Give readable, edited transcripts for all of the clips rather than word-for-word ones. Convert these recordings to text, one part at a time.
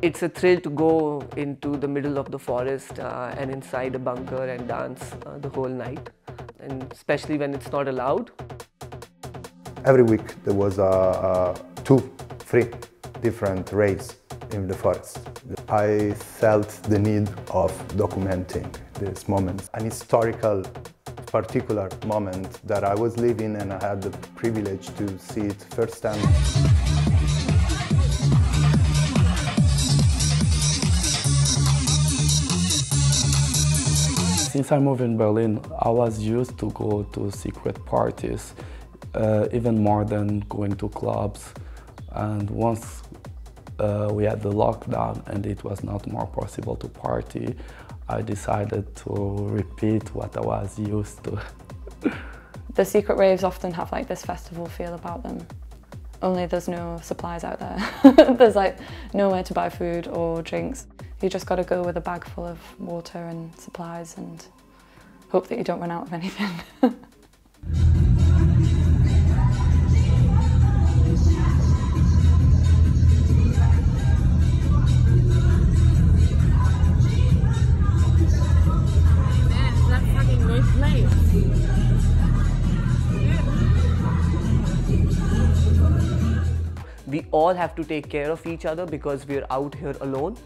It's a thrill to go into the middle of the forest and inside a bunker and dance the whole night, and especially when it's not allowed. Every week there was 2-3 different raves in the forest. I felt the need of documenting these moments. An historical, particular moment that I was living, and I had the privilege to see it firsthand. Since I moved in Berlin, I was used to go to secret parties, even more than going to clubs. And once we had the lockdown and it was not more possible to party, I decided to repeat what I was used to. The secret raves often have like this festival feel about them, only there's no supplies out there. There's like nowhere to buy food or drinks. You just got to go with a bag full of water and supplies and hope that you don't run out of anything. We all have to take care of each other because we're out here alone.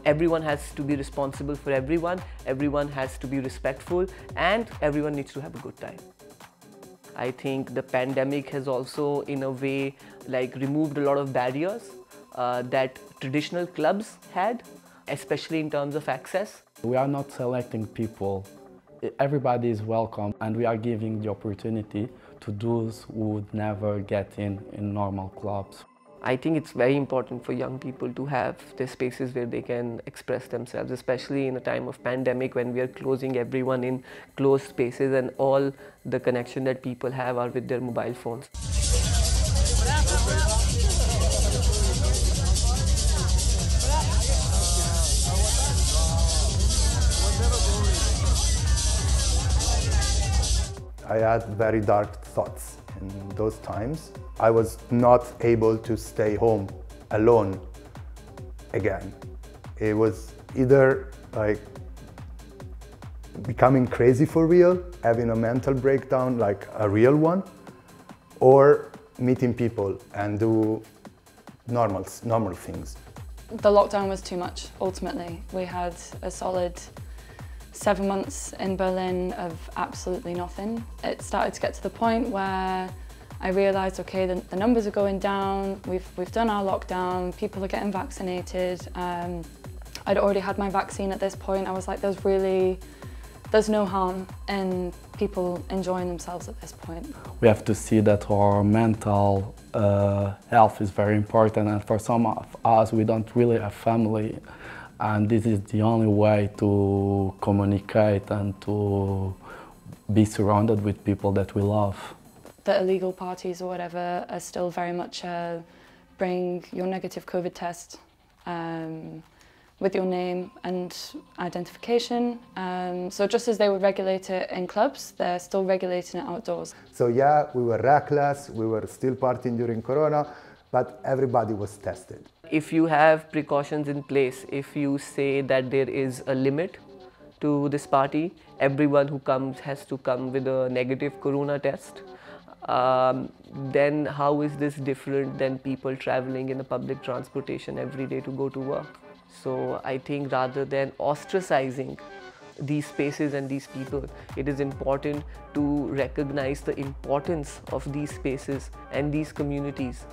Everyone has to be responsible for everyone has to be respectful, and everyone needs to have a good time. I think the pandemic has also, in a way, like removed a lot of barriers that traditional clubs had, especially in terms of access. We are not selecting people. Everybody is welcome, and we are giving the opportunity to those who would never get in normal clubs. I think it's very important for young people to have their spaces where they can express themselves, especially in a time of pandemic when we are closing everyone in closed spaces and all the connection that people have are with their mobile phones. I had very dark thoughts in those times. I was not able to stay home alone again. It was either like becoming crazy for real, having a mental breakdown like a real one, or meeting people and do normal things. The lockdown was too much, ultimately. We had a solid 7 months in Berlin of absolutely nothing. It started to get to the point where I realised, okay, the numbers are going down, we've done our lockdown, people are getting vaccinated. I'd already had my vaccine at this point. I was like, there's no harm in people enjoying themselves at this point. We have to see that our mental health is very important, and for some of us, we don't really have family. And this is the only way to communicate and to be surrounded with people that we love. The illegal parties or whatever are still very much bring your negative COVID test with your name and identification. So just as they would regulate it in clubs, they're still regulating it outdoors. So yeah, we were reckless, we were still partying during Corona, but everybody was tested. If you have precautions in place, if you say that there is a limit to this party, everyone who comes has to come with a negative Corona test, then how is this different than people traveling in a public transportation every day to go to work? So I think rather than ostracizing these spaces and these people, it is important to recognize the importance of these spaces and these communities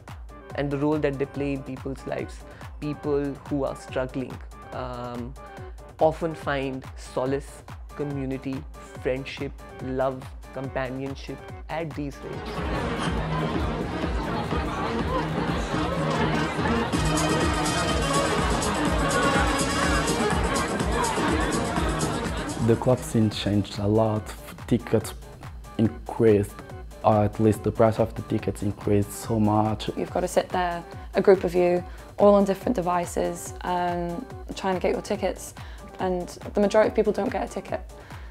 and the role that they play in people's lives. People who are struggling often find solace, community, friendship, love, companionship at these raves. The club scene changed a lot. Tickets increased, or at least the price of the tickets increased so much. You've got to sit there, a group of you, all on different devices, trying to get your tickets, and the majority of people don't get a ticket.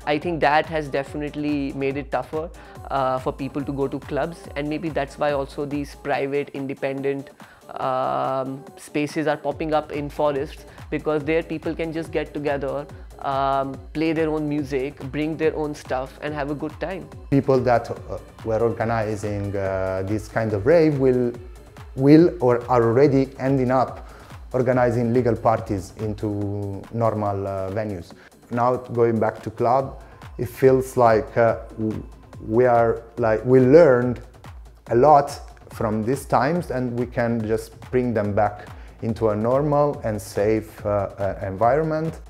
I think that has definitely made it tougher for people to go to clubs, and maybe that's why also these private, independent spaces are popping up in forests, because there people can just get together, play their own music, bring their own stuff and have a good time. People that were organizing this kind of rave will or are already ending up organizing legal parties into normal venues. Now going back to club, it feels like we learned a lot from these times, and we can just bring them back into a normal and safe environment.